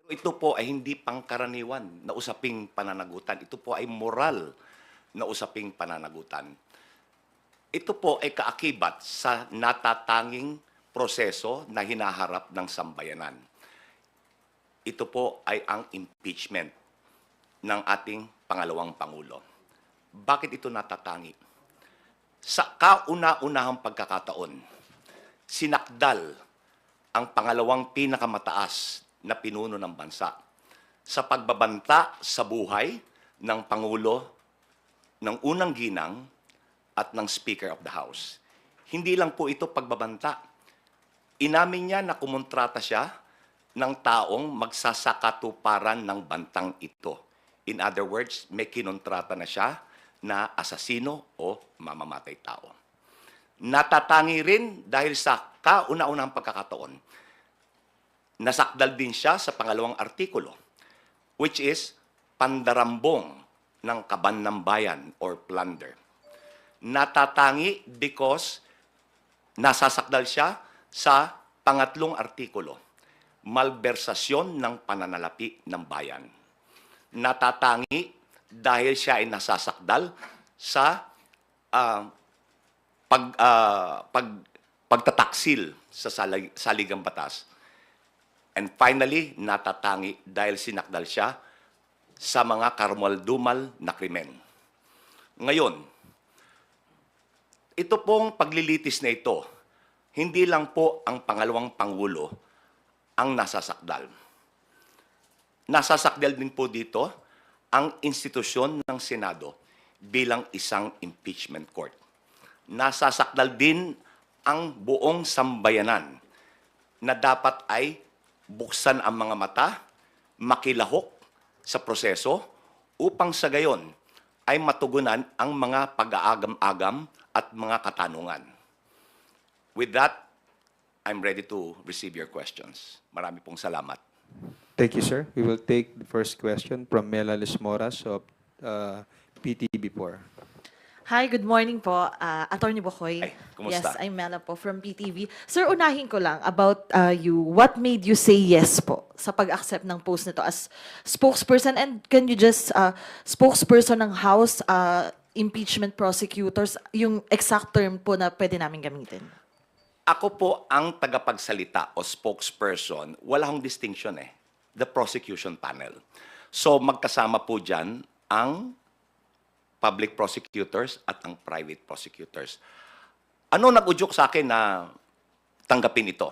Ito po ay hindi pangkaraniwan na usaping pananagutan. Ito po ay moral na usaping pananagutan. Ito po ay kaakibat sa natatanging proseso na hinaharap ng sambayanan. Ito po ay ang impeachment ng ating pangalawang Pangulo. Bakit ito natatangi? Sa kauna-unahang pagkakataon, sinakdal ang pangalawang pinakamataas na pinuno ng bansa sa pagbabanta sa buhay ng Pangulo, ng unang ginang at ng Speaker of the House. Hindi lang po ito pagbabanta. Inamin niya na kumontrata siya ng taong magsasakatuparan ng bantang ito. In other words, may kinontrata na siya na asasino o mamamatay tao. Natatangi rin dahil sa kauna-unahang pagkakataon, nasakdal din siya sa pangalawang artikulo, which is pandarambong ng kaban ng bayan or plunder. Natatangi because nasasakdal siya sa pangatlong artikulo, malbersasyon ng pananalapi ng bayan. Natatangi dahil siya ay nasasakdal sa pagtataksil sa saligang batas. And finally, natatangi dahil sinakdal siya sa mga karumal-dumal na krimen. Ngayon, ito pong paglilitis na ito, hindi lang po ang pangalawang Pangulo ang nasasakdal. Nasasakdal din po dito ang institusyon ng Senado bilang isang impeachment court. Nasasakdal din ang buong sambayanan na dapat ay buksan ang mga mata, makilahok sa proseso upang sa gayon ay matugunan ang mga pag-aagam-agam at mga katanungan. With that, I'm ready to receive your questions. Marami pong salamat. Thank you, sir. We will take the first question from Mela Lismoras of PTV4. Hi, good morning po. Attorney Bokoy. Ay, kumusta? Yes, I'm Mela po from PTV. Sir, unahin ko lang about you. What made you say yes po sa pag-accept ng post nito as spokesperson? And can you just, spokesperson ng House impeachment prosecutors, yung exact term po na pwede namin gamitin? Ako po ang tagapagsalita o spokesperson, wala akong distinction eh. The prosecution panel. So magkasama po dyan ang public prosecutors at ang private prosecutors. Ano nag-udyok sa akin na tanggapin ito?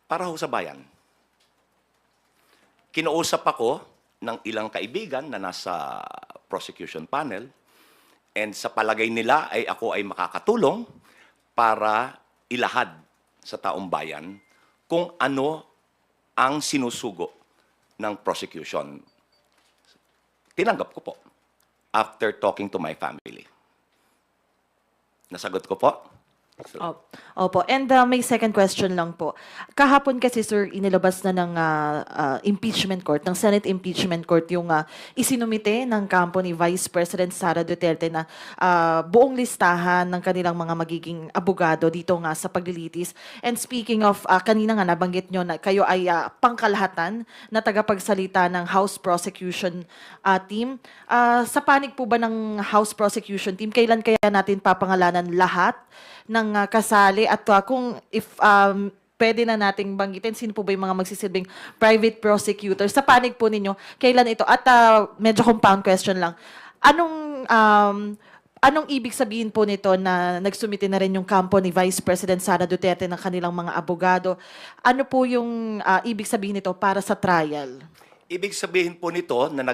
Para ho sa bayan. Kinausap ako ng ilang kaibigan na nasa prosecution panel and sa palagay nila ay ako ay makakatulong para ilahad sa taong bayan kung ano ang sinusugo ng prosecution. Tinanggap ko po after talking to my family. Nasagot ko po? Opo. And may second question lang po. Kahapon kasi, sir, inilabas na ng impeachment court, ng Senate impeachment court, yung isinumite ng kampo ni Vice President Sara Duterte na buong listahan ng kanilang mga magiging abogado dito nga sa paglilitis. And speaking of, kanina nga nabanggit nyo na kayo ay pangkalahatan na tagapagsalita ng House Prosecution Team. Sa panig po ba ng House Prosecution Team, kailan kaya natin papangalanan lahat ng kasali at kung if pwede na nating banggitin, sino po ba yung mga magsisilbing private prosecutors? Sa panig po ninyo, kailan ito? At medyo compound question lang. Anong ibig sabihin po nito na nagsumite na rin yung kampo ni Vice President Sara Duterte ng kanilang mga abogado? Ano po yung ibig sabihin nito para sa trial? Ibig sabihin po nito na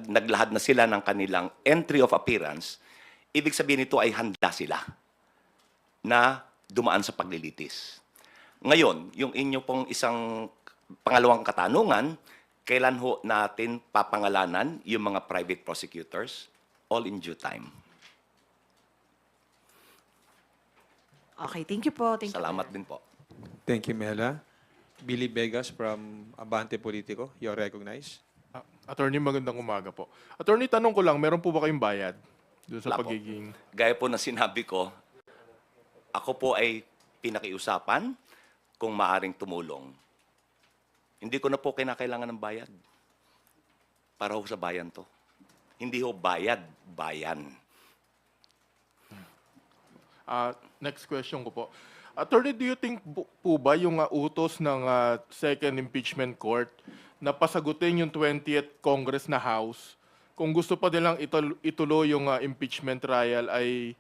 naglahad na sila ng kanilang entry of appearance, ibig sabihin nito ay handa sila na dumaan sa paglilitis. Ngayon, yung inyo pong isang pangalawang katanungan, kailan ho natin papangalanan yung mga private prosecutors? All in due time. Okay, thank you po. Thank Salamat you. din po. Thank you, Mela. Billy Vegas from Abante Politico. You're recognized. Attorney, magandang umaga po. Attorney, tanong ko lang, meron po ba kayong bayad doon sa Wala po. pagiging... Gaya po na sinabi ko, ako po ay pinakiusapan kung maaring tumulong. Hindi ko na po kinakailangan ng bayad. Para ho sa bayan to. Hindi ho bayad, bayan. Next question ko po. Attorney, do you think po ba yung utos ng second impeachment court na pasagutin yung 20th Congress na House kung gusto pa nilang ituloy yung impeachment trial ay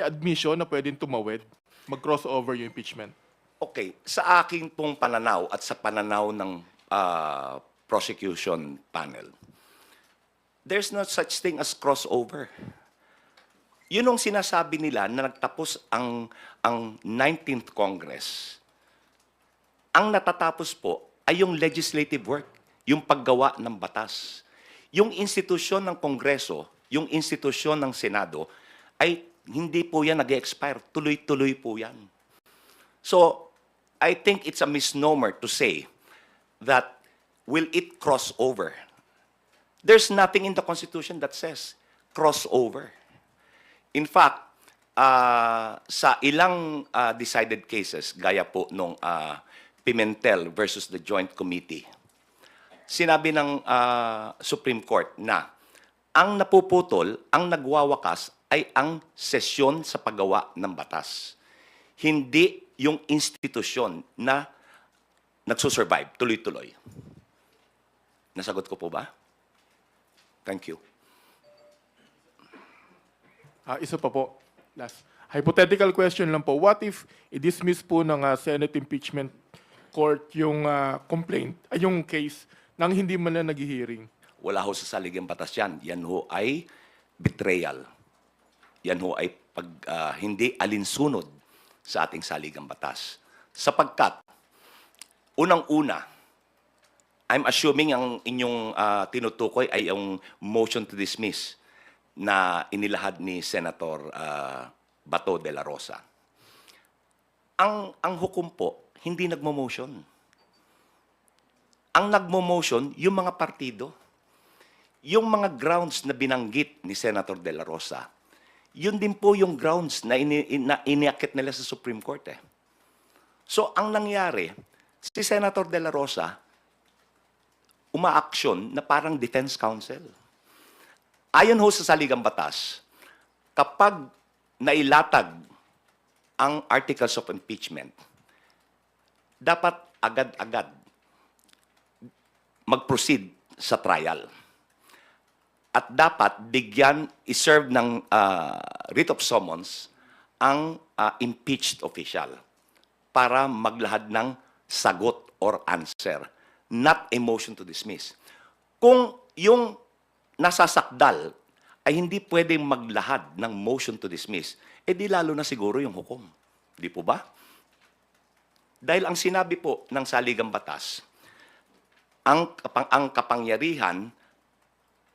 admission na pwedeng tumawid, mag-crossover yung impeachment? Okay, sa aking pong pananaw at sa pananaw ng prosecution panel, there's no such thing as crossover. Yun ang sinasabi nila na nagtapos ang 19th Congress. Ang natatapos po ay yung legislative work, yung paggawa ng batas. Yung institusyon ng Kongreso, yung institusyon ng Senado, ay hindi po yan nag-expire. Tuloy-tuloy po yan. So, I think it's a misnomer to say that will it cross over? There's nothing in the Constitution that says crossover. In fact, sa ilang decided cases, gaya po nung Pimentel versus the Joint Committee, sinabi ng Supreme Court na ang napuputol, ang nagwawakas ay ang sesyon sa paggawa ng batas. Hindi yung institusyon na nagsusurvive, tuloy-tuloy. Nasagot ko po ba? Thank you. Isa pa po. Last. Hypothetical question lang po. What if i-dismiss po ng Senate Impeachment Court yung complaint, ay yung case, nang hindi man na nag-hearing? Wala ho sa saligang batas yan. Yan ho ay betrayal. Yan ho ay hindi alinsunod sa ating saligang batas. Sapagkat, unang-una, I'm assuming ang inyong tinutukoy ay yung motion to dismiss na inilahad ni Senator Bato de la Rosa. Ang hukom po, hindi nagmo-motion. Ang nagmo-motion, yung mga partido. Yung mga grounds na binanggit ni Senator de la Rosa, yun din po yung grounds na iniakit nila sa Supreme Court. So, ang nangyari, si Senator de la Rosa, umaaksyon na parang defense counsel. Ayon ho sa saligang batas, kapag nailatag ang articles of impeachment, dapat agad-agad mag-proceed sa trial. At dapat bigyan, iserve ng writ of summons ang impeached official para maglahad ng sagot or answer, not a motion to dismiss. Kung yung nasasakdal ay hindi pwedeng maglahad ng motion to dismiss, di lalo na siguro yung hukom. Di po ba? Dahil ang sinabi po ng saligang batas, ang kapangyarihan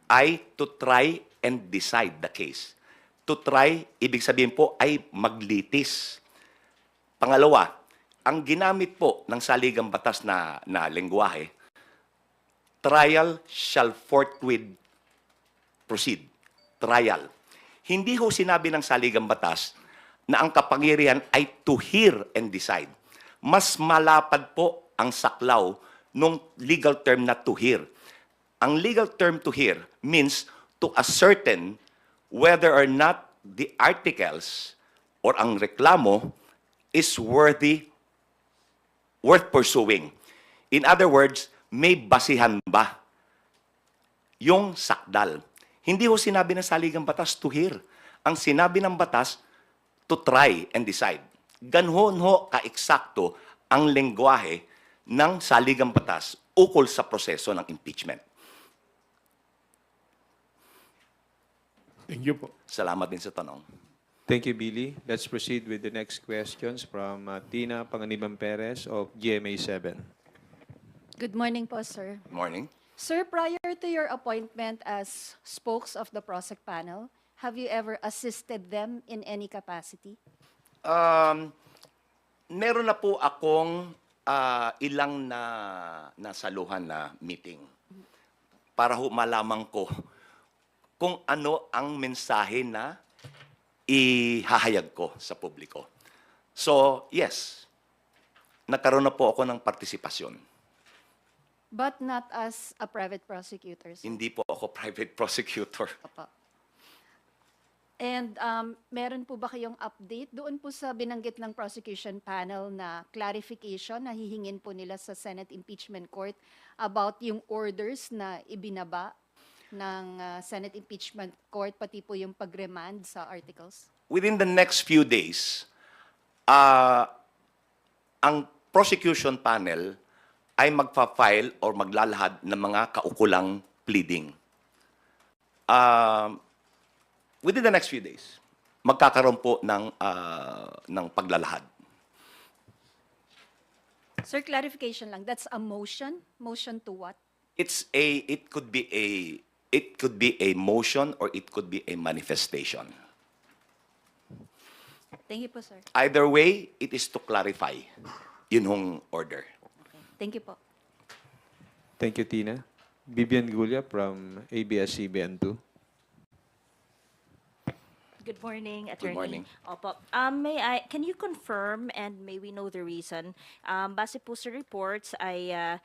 ay to try and decide the case. To try, ibig sabihin po, ay maglitis. Pangalawa, ang ginamit po ng saligang batas na lengguwahe, trial shall forthwith proceed. Trial. Hindi ho sinabi ng saligang batas na ang kapangyarihan ay to hear and decide. Mas malapad po ang saklaw nung legal term na to hear. Ang legal term to hear means to ascertain whether or not the articles or ang reklamo is worth pursuing. In other words, may basihan ba yung sakdal? Hindi ho sinabi ng saligang batas to hear. Ang sinabi ng batas, to try and decide. Ganhon ho ka-eksakto ang lengguwahe ng saligang batas ukol sa proseso ng impeachment. Thank you po. Salamat din sa tanong. Thank you, Billy. Let's proceed with the next questions from Tina Panganiban Perez of GMA7. Good morning po, sir. Morning. Sir, prior to your appointment as spokes of the PROSEC panel, have you ever assisted them in any capacity? Meron na po akong ilang nasaluhan na meeting para ho malaman ko kung ano ang mensahe na ihahayag ko sa publiko. So, yes, nagkaroon na po ako ng partisipasyon. But not as a private prosecutor, sir. Hindi po ako private prosecutor. Opo. And meron po ba kayong update doon po sa binanggit ng prosecution panel na clarification na hihingin po nila sa Senate Impeachment Court about yung orders na ibinaba ng Senate Impeachment Court, pati po yung pag-remand sa articles? Within the next few days, ang prosecution panel ay magpa-file or maglalahad ng mga kaukulang pleading. Within the next few days, magkakaroon po ng paglalahad. Sir, clarification lang. That's a motion? Motion to what? It could be a motion or it could be a manifestation. Thank you po, sir. Either way, it is to clarify. Yun hong order. Thank you po. Thank you, Tina. Vivian Gulia from ABS-CBN2. Good morning, Attorney. morning. Opo. Can you confirm and may we know the reason? Base po sa reports ay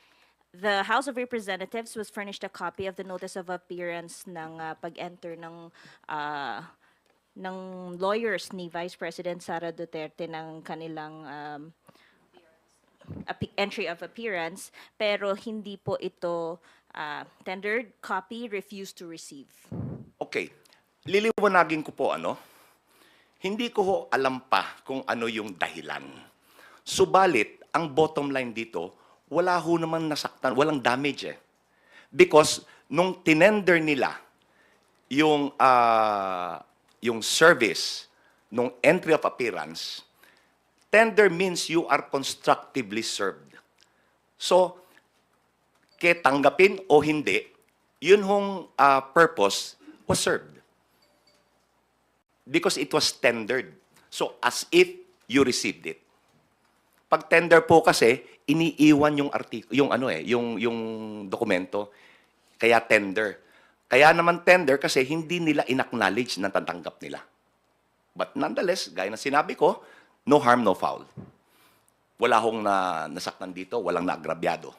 the House of Representatives was furnished a copy of the notice of appearance ng pag-enter ng lawyers ni Vice President Sara Duterte ng kanilang entry of appearance, pero hindi po ito tendered, copy, refused to receive. Okay. Liliwanagin ko po hindi ko ho alam pa kung ano yung dahilan. Subalit, ang bottom line dito, wala ho naman nasaktan, walang damage eh. Because nung tinender nila yung service, nung entry of appearance, tender means you are constructively served. So, tanggapin o hindi, yun hong purpose was served. Because it was tendered. So, as if you received it. Pag tender po kasi, iniiwan yung dokumento, kaya tender. Kaya naman tender kasi hindi nila inacknowledge na tatanggap nila. But nonetheless, gaya na sinabi ko, no harm, no foul. Wala hong nasaktan dito, walang naagrabyado.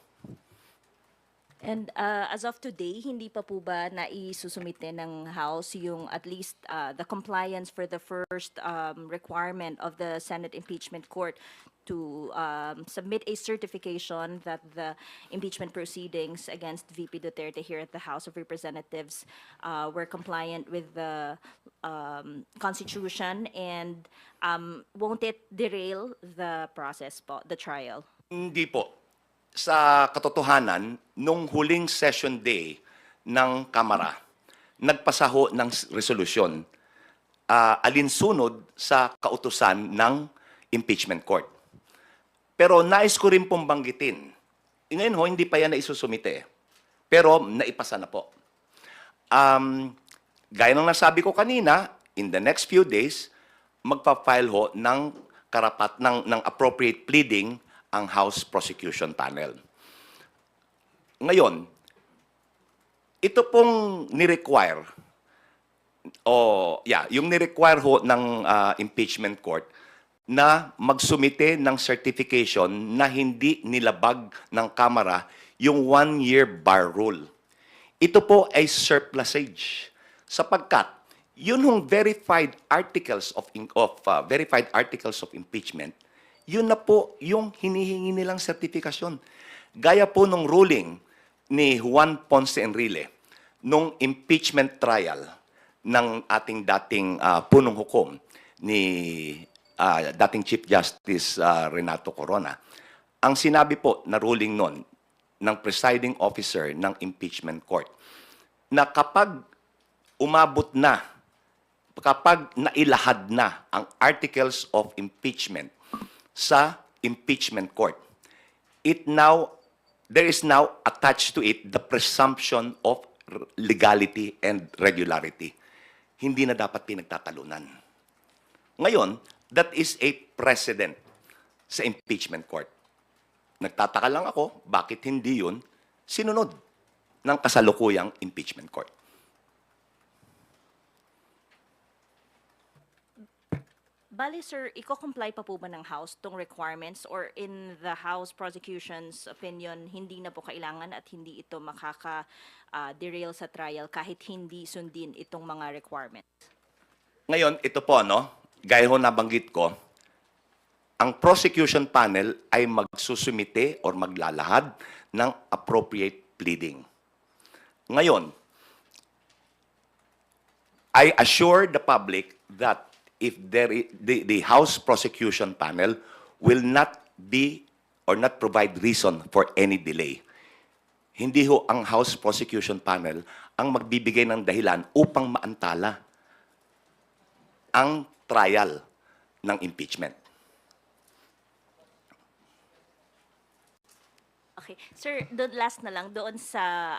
And as of today, hindi pa po ba naisusumite ng House yung at least the compliance for the first requirement of the Senate Impeachment Court to submit a certification that the impeachment proceedings against VP Duterte here at the House of Representatives were compliant with the Constitution, and won't it derail the process po, the trial? Hindi po. Sa katotohanan, nung huling session day ng Kamara, nagpasaho ng resolusyon alinsunod sa kautusan ng impeachment court. Pero nais ko rin pong banggitin, ngayon ho, hindi pa yan naisusumite, pero naipasa na po. Gaya ng nasabi ko kanina, in the next few days, magpa-file ho ng ng appropriate pleading ang House Prosecution Panel. Ngayon, ito pong ni-require, yung ni-require ho ng impeachment court na magsumite ng certification na hindi nilabag ng Kamara yung 1-year bar rule. Ito po ay surplusage sapagkat yun hong verified articles of impeachment, yun na po yung hinihingi nilang sertifikasyon. Gaya po nung ruling ni Juan Ponce Enrile, nung impeachment trial ng ating dating punong hukom ni dating Chief Justice Renato Corona. Ang sinabi po na ruling nun ng presiding officer ng impeachment court, na kapag umabot na, kapag nailahad na ang articles of impeachment sa impeachment court, there is now attached to it the presumption of legality and regularity. Hindi na dapat pinagtatalunan. Ngayon, that is a precedent sa impeachment court. Nagtataka lang ako, bakit hindi yun sinunod ng kasalukuyang impeachment court? Bali, sir, iko-comply pa po ba ng House tong requirements or in the House prosecution's opinion, hindi na po kailangan at hindi ito makaka-derail sa trial kahit hindi sundin itong mga requirements? Ngayon, ito po, no? Gaya ho nabanggit ko, ang prosecution panel ay magsusumite or maglalahad ng appropriate pleading. Ngayon, I assure the public that if the House prosecution panel will not be or not provide reason for any delay. Hindi ho ang House prosecution panel ang magbibigay ng dahilan upang maantala ang trial ng impeachment. Okay. Sir, last na lang, doon sa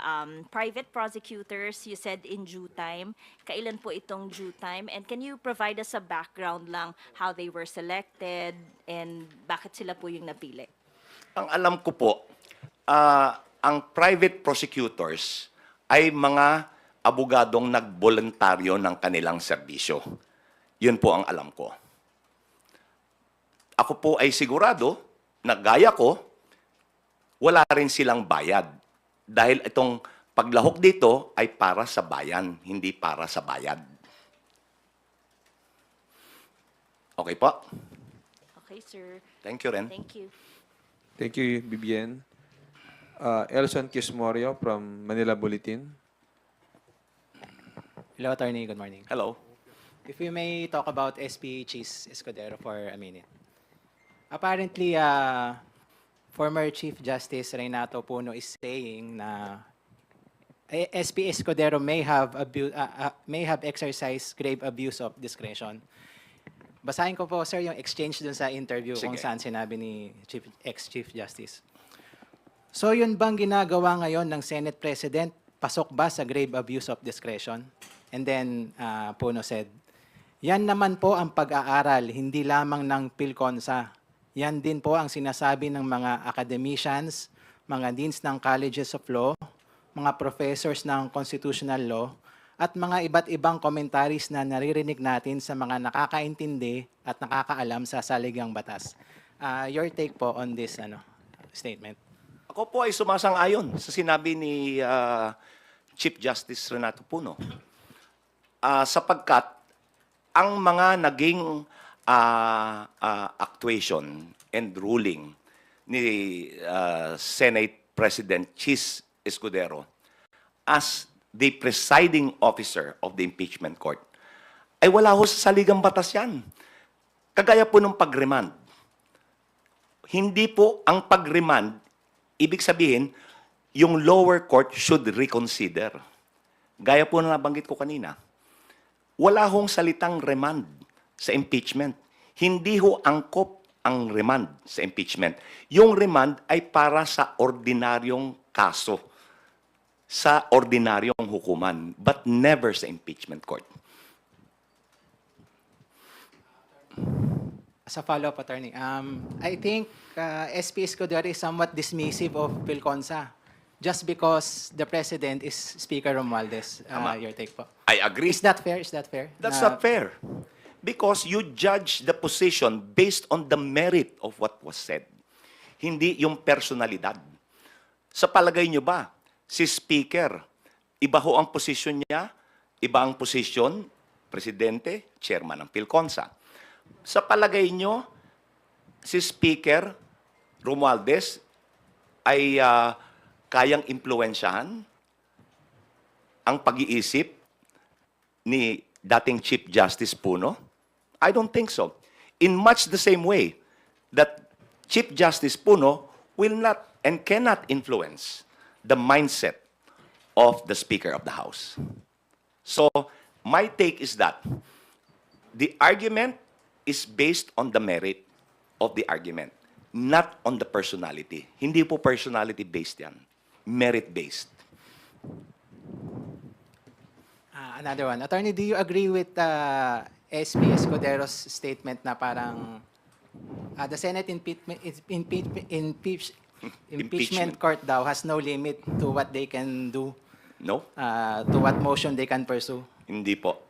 private prosecutors, you said in due time. Kailan po itong due time? And can you provide us a background lang how they were selected and bakit sila po yung napili? Ang alam ko po, ang private prosecutors ay mga abogadong nagboluntaryo ng kanilang serbisyo. Yun po ang alam ko. Ako po ay sigurado na gaya ko, wala rin silang bayad. Dahil itong paglahok dito ay para sa bayan, hindi para sa bayad. Okay po? Okay, sir. Thank you, Ren. Thank you. Thank you, Bibian. Elson Quismorio from Manila Bulletin. Hello, Attorney. Good morning. Hello. If we may talk about SP Chis Escudero for a minute. Apparently, former Chief Justice Renato Puno is saying na SP Escudero may have exercised grave abuse of discretion. Basahin ko po, sir, yung exchange dun sa interview kung Sige. saan sinabi ni ex-Chief Justice. So yun bang ginagawa ngayon ng Senate President? Pasok ba sa grave abuse of discretion? And then Puno said, yan naman po ang pag-aaral, hindi lamang ng PhilConsa. Yan din po ang sinasabi ng mga academicians, mga deans ng colleges of law, mga professors ng constitutional law, at mga iba't ibang commentaries na naririnig natin sa mga nakakaintindi at nakakaalam sa saligang batas. Your take po on this statement? Ako po ay sumasang-ayon sa sinabi ni Chief Justice Renato Puno. Sapagkat ang mga naging actuation and ruling ni Senate President Chis Escudero as the presiding officer of the impeachment court ay wala ho sa saligang batas yan. Kagaya po ng pag-remand. Hindi po ang pag-remand, ibig sabihin, yung lower court should reconsider. Gaya po na nabanggit ko kanina. Wala hong salitang remand sa impeachment. Hindi ho angkop ang remand sa impeachment. Yung remand ay para sa ordinaryong kaso, sa ordinaryong hukuman, but never sa impeachment court. As a follow-up, Attorney, I think SP Escudero is somewhat dismissive of PhilConsa just because the President is Speaker Romualdez. Tama. Your take po. I agree. Is that fair? Is that fair? That's not fair. Because you judge the position based on the merit of what was said. Hindi yung personalidad. Sa palagay nyo ba, si Speaker, iba ho ang posisyon niya, iba ang posisyon, Presidente, Chairman ng PhilConsa. Sa palagay nyo, si Speaker Romualdez ay kayang impluwensyahan ang pag-iisip ni dating Chief Justice Puno? I don't think so. In much the same way that Chief Justice Puno will not and cannot influence the mindset of the Speaker of the House. So, my take is that the argument is based on the merit of the argument, not on the personality. Hindi po personality-based yan. Merit-based. Another one. Attorney, do you agree with SP Escudero's statement na parang the Senate impeachment court daw has no limit to what they can do, No? to what motion they can pursue? Hindi po.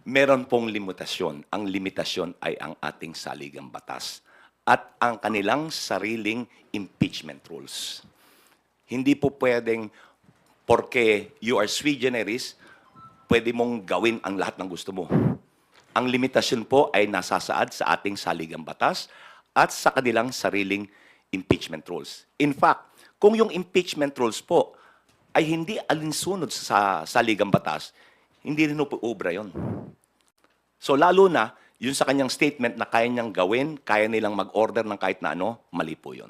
meron pong limitasyon. Ang limitasyon ay ang ating saligang batas at ang kanilang sariling impeachment rules. Hindi po pwedeng porque you are sui generis, pwede mong gawin ang lahat ng gusto mo. Ang limitasyon po ay nasasaad sa ating saligang batas at sa kanilang sariling impeachment rules. In fact, kung yung impeachment rules po ay hindi alinsunod sa saligang batas, hindi rin po ubra yun. So lalo na, yun sa kanyang statement na kaya niyang gawin, kaya nilang mag-order ng kahit na ano, mali po yun.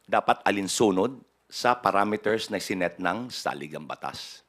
Dapat alinsunod sa parameters na sinet ng saligang batas.